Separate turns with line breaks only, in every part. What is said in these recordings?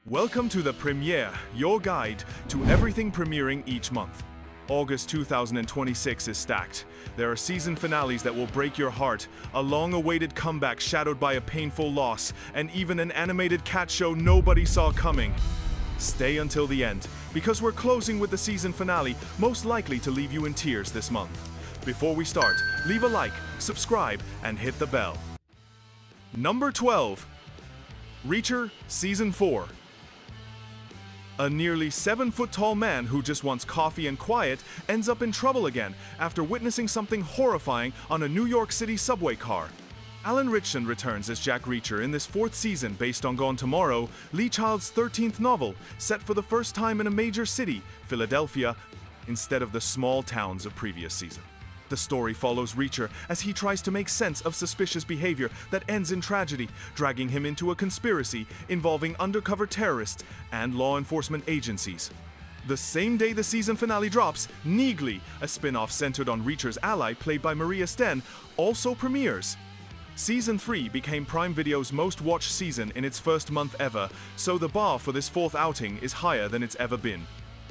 Welcome to the premiere, your guide to everything premiering each month. August 2026 is stacked. There are season finales that will break your heart, a long-awaited comeback shadowed by a painful loss, and even an animated cat show nobody saw coming. Stay until the end, because we're closing with the season finale, most likely to leave you in tears this month. Before we start, leave a like, subscribe, and hit the bell. Number 12. Reacher Season 4. A nearly 7-foot-tall man who just wants coffee and quiet ends up in trouble again after witnessing something horrifying on a New York City subway car. Alan Ritchson returns as Jack Reacher in this fourth season based on Gone Tomorrow, Lee Child's 13th novel, set for the first time in a major city, Philadelphia, instead of the small towns of previous season. The story follows Reacher as he tries to make sense of suspicious behavior that ends in tragedy, dragging him into a conspiracy involving undercover terrorists and law enforcement agencies. The same day the season finale drops, Neagly, a spin-off centered on Reacher's ally played by Maria Sten, also premieres. Season 3 became Prime Video's most-watched season in its first month ever, so the bar for this fourth outing is higher than it's ever been.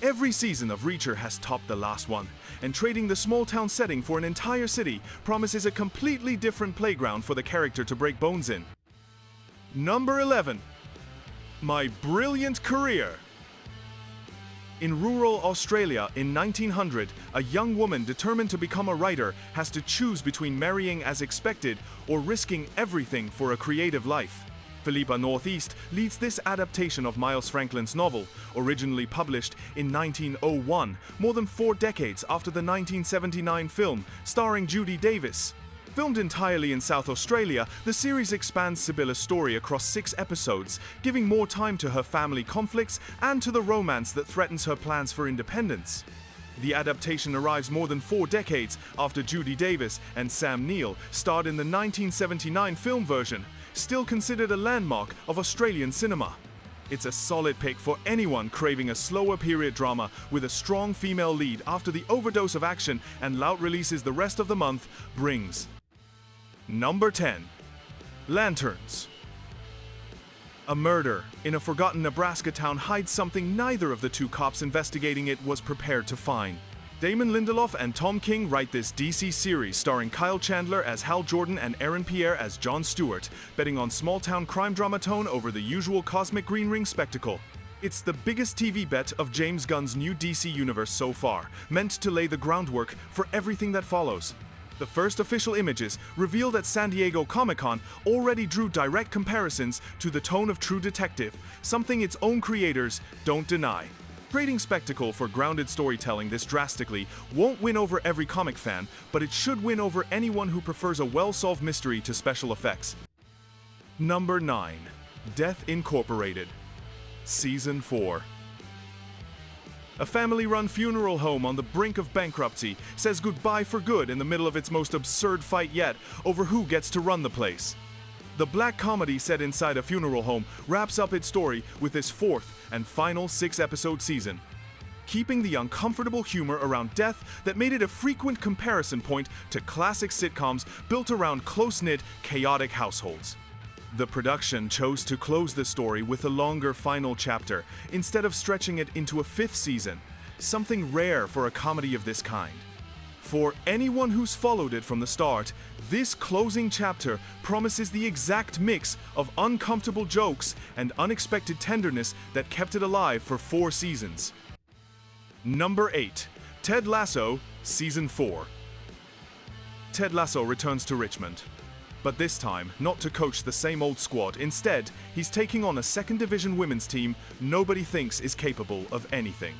Every season of Reacher has topped the last one, and trading the small-town setting for an entire city promises a completely different playground for the character to break bones in. Number 11. My Brilliant Career. In rural Australia in 1900, a young woman determined to become a writer has to choose between marrying as expected or risking everything for a creative life. Philippa Northeast leads this adaptation of Miles Franklin's novel, originally published in 1901, more than 4 decades after the 1979 film, starring Judy Davis. Filmed entirely in South Australia, the series expands Sibylla's story across 6 episodes, giving more time to her family conflicts and to the romance that threatens her plans for independence. The adaptation arrives more than 4 decades after Judy Davis and Sam Neill starred in the 1979 film version, still considered a landmark of Australian cinema. It's a solid pick for anyone craving a slower period drama with a strong female lead after the overdose of action and loud releases the rest of the month brings. Number 10. Lanterns. A murder in a forgotten Nebraska town hides something neither of the 2 cops investigating it was prepared to find. Damon Lindelof and Tom King write this DC series starring Kyle Chandler as Hal Jordan and Aaron Pierre as Jon Stewart, betting on small-town crime drama tone over the usual cosmic green ring spectacle. It's the biggest TV bet of James Gunn's new DC universe so far, meant to lay the groundwork for everything that follows. The first official images reveal that San Diego Comic-Con already drew direct comparisons to the tone of True Detective, something its own creators don't deny. Creating spectacle for grounded storytelling this drastically won't win over every comic fan, but it should win over anyone who prefers a well-solved mystery to special effects. Number 9. Death Incorporated. Season 4. A family-run funeral home on the brink of bankruptcy says goodbye for good in the middle of its most absurd fight yet over who gets to run the place. The black comedy set inside a funeral home wraps up its story with this 4th and final 6-episode season, keeping the uncomfortable humor around death that made it a frequent comparison point to classic sitcoms built around close-knit, chaotic households. The production chose to close the story with a longer final chapter instead of stretching it into a 5th season, something rare for a comedy of this kind. For anyone who's followed it from the start, this closing chapter promises the exact mix of uncomfortable jokes and unexpected tenderness that kept it alive for 4 seasons. Number 8. Ted Lasso, Season 4. Ted Lasso returns to Richmond, but this time not to coach the same old squad. Instead, he's taking on a 2nd Division women's team nobody thinks is capable of anything.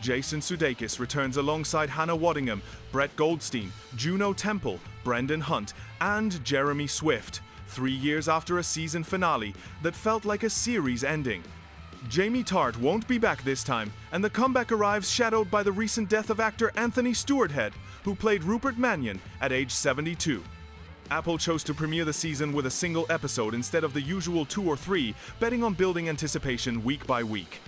Jason Sudeikis returns alongside Hannah Waddingham, Brett Goldstein, Juno Temple, Brendan Hunt, and Jeremy Swift, 3 years after a season finale that felt like a series ending. Jamie Tart won't be back this time, and the comeback arrives shadowed by the recent death of actor Anthony Stewart Head, who played Rupert Mannion at age 72. Apple chose to premiere the season with a single episode instead of the usual 2 or 3, betting on building anticipation week by week.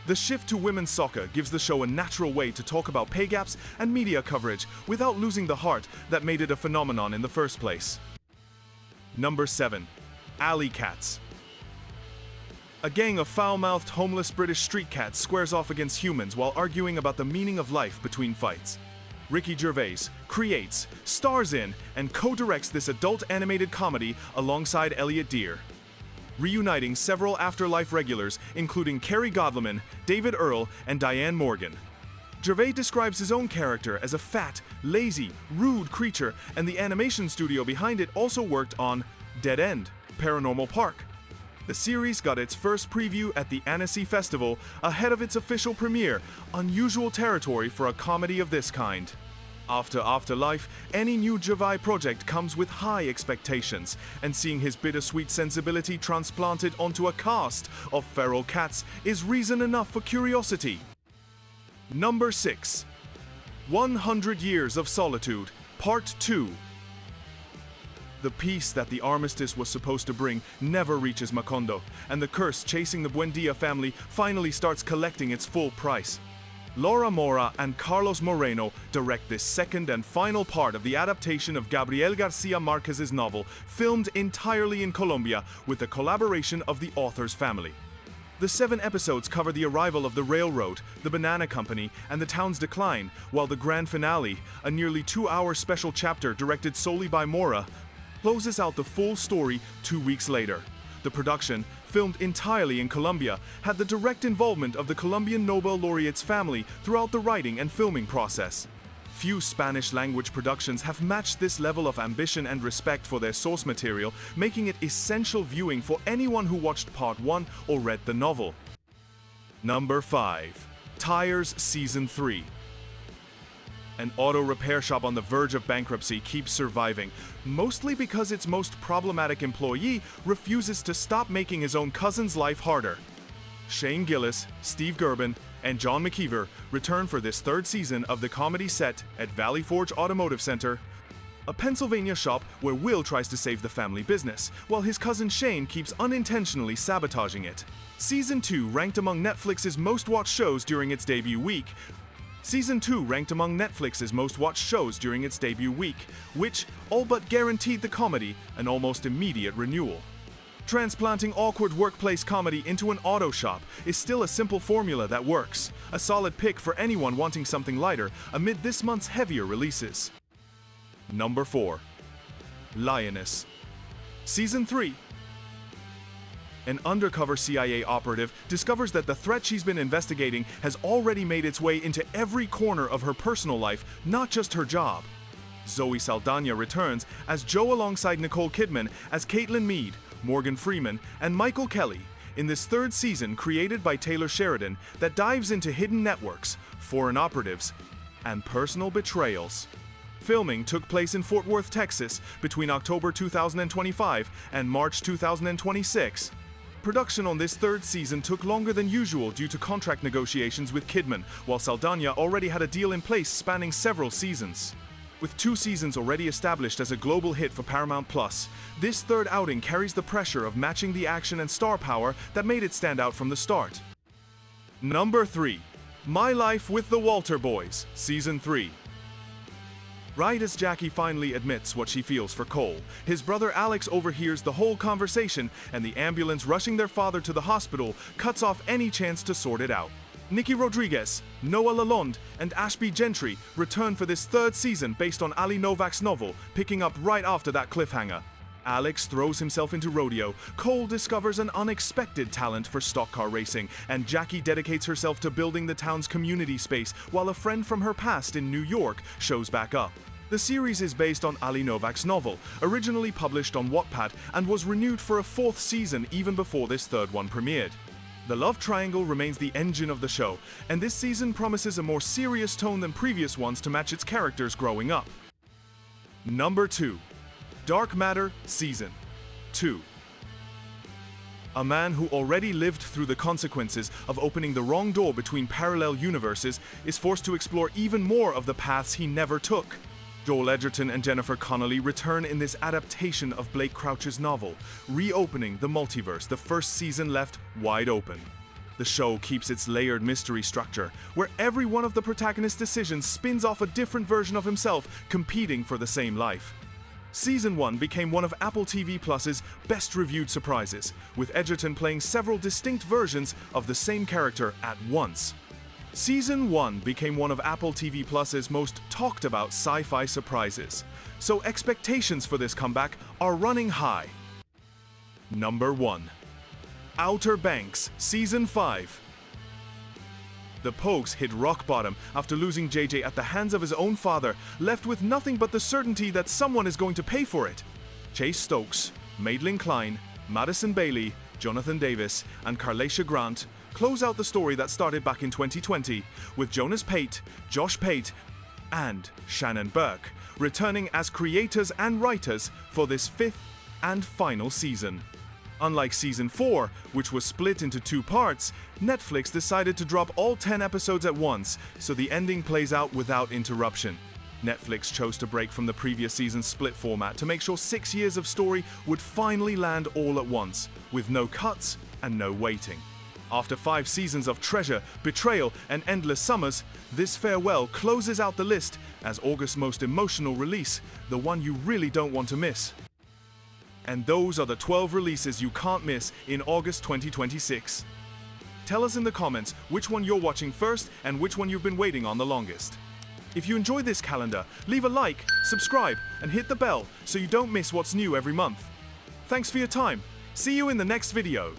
The shift to women's soccer gives the show a natural way to talk about pay gaps and media coverage without losing the heart that made it a phenomenon in the first place. Number 7. Alley Cats. A gang of foul-mouthed homeless British street cats squares off against humans while arguing about the meaning of life between fights. Ricky Gervais creates, stars in, and co-directs this adult animated comedy alongside Elliot Deer, reuniting several Afterlife regulars including Kerry Godleman, David Earl, and Diane Morgan. Gervais describes his own character as a fat, lazy, rude creature, and the animation studio behind it also worked on Dead End, Paranormal Park. The series got its first preview at the Annecy Festival ahead of its official premiere, unusual territory for a comedy of this kind. After Afterlife, any new Gervais project comes with high expectations, and seeing his bittersweet sensibility transplanted onto a cast of feral cats is reason enough for curiosity. Number 6. 100 Years of Solitude, Part 2. The peace that the armistice was supposed to bring never reaches Macondo, and the curse chasing the Buendia family finally starts collecting its full price. Laura Mora and Carlos Moreno direct this second and final part of the adaptation of Gabriel Garcia Marquez's novel, filmed entirely in Colombia with the collaboration of the author's family. The 7 episodes cover the arrival of the railroad, the banana company, and the town's decline, while the grand finale, a nearly 2-hour special chapter directed solely by Mora, closes out the full story 2 weeks later. The production, filmed entirely in Colombia, had the direct involvement of the Colombian Nobel laureate's family throughout the writing and filming process. Few Spanish-language productions have matched this level of ambition and respect for their source material, making it essential viewing for anyone who watched Part 1 or read the novel. Number 5. Tires Season 3. An auto repair shop on the verge of bankruptcy keeps surviving, mostly because its most problematic employee refuses to stop making his own cousin's life harder. Shane Gillis, Steve Gerben, and John McKeever return for this 3rd season of the comedy set at Valley Forge Automotive Center, a Pennsylvania shop where Will tries to save the family business, while his cousin Shane keeps unintentionally sabotaging it. Season 2 ranked among Netflix's most-watched shows during its debut week, which all but guaranteed the comedy an almost immediate renewal. Transplanting awkward workplace comedy into an auto shop is still a simple formula that works, a solid pick for anyone wanting something lighter amid this month's heavier releases. Number 4. Lioness. Season 3. An undercover CIA operative discovers that the threat she's been investigating has already made its way into every corner of her personal life, not just her job. Zoe Saldana returns as Jo alongside Nicole Kidman as Caitlin Meade, Morgan Freeman, and Michael Kelly in this 3rd season created by Taylor Sheridan that dives into hidden networks, foreign operatives, and personal betrayals. Filming took place in Fort Worth, Texas between October 2025 and March 2026. Production on this 3rd season took longer than usual due to contract negotiations with Kidman, while Saldana already had a deal in place spanning several seasons. With 2 seasons already established as a global hit for Paramount+, this 3rd outing carries the pressure of matching the action and star power that made it stand out from the start. Number 3. My Life with the Walter Boys, Season 3. Right as Jackie finally admits what she feels for Cole, his brother Alex overhears the whole conversation, and the ambulance rushing their father to the hospital cuts off any chance to sort it out. Nikki Rodriguez, Noah Lalonde, and Ashby Gentry return for this 3rd season based on Ali Novak's novel, picking up right after that cliffhanger. Alex throws himself into rodeo, Cole discovers an unexpected talent for stock car racing, and Jackie dedicates herself to building the town's community space while a friend from her past in New York shows back up. The series is based on Ali Novak's novel, originally published on Wattpad, and was renewed for a 4th season even before this 3rd one premiered. The love triangle remains the engine of the show, and this season promises a more serious tone than previous ones to match its characters growing up. Number 2. Dark Matter Season 2. A man who already lived through the consequences of opening the wrong door between parallel universes is forced to explore even more of the paths he never took. Joel Edgerton and Jennifer Connelly return in this adaptation of Blake Crouch's novel, reopening the multiverse the 1st season left wide open. The show keeps its layered mystery structure, where every one of the protagonist's decisions spins off a different version of himself competing for the same life. Season 1 became one of Apple TV Plus's best-reviewed surprises, with Edgerton playing several distinct versions of the same character at once. Season 1 became one of Apple TV Plus's most talked-about sci-fi surprises, so expectations for this comeback are running high. Number 1. Outer Banks Season 5. The Pogues hit rock bottom after losing JJ at the hands of his own father, left with nothing but the certainty that someone is going to pay for it. Chase Stokes, Madeline Klein, Madison Bailey, Jonathan Davis, and Carlacia Grant close out the story that started back in 2020, with Jonas Pate, Josh Pate, and Shannon Burke returning as creators and writers for this 5th and final season. Unlike Season 4, which was split into 2 parts, Netflix decided to drop all 10 episodes at once, so the ending plays out without interruption. Netflix chose to break from the previous season's split format to make sure 6 years of story would finally land all at once, with no cuts and no waiting. After 5 seasons of treasure, betrayal, and endless summers, this farewell closes out the list as August's most emotional release, the one you really don't want to miss. And those are the 12 releases you can't miss in August 2026. Tell us in the comments which one you're watching first and which one you've been waiting on the longest. If you enjoy this calendar, leave a like, subscribe, and hit the bell so you don't miss what's new every month. Thanks for your time. See you in the next video.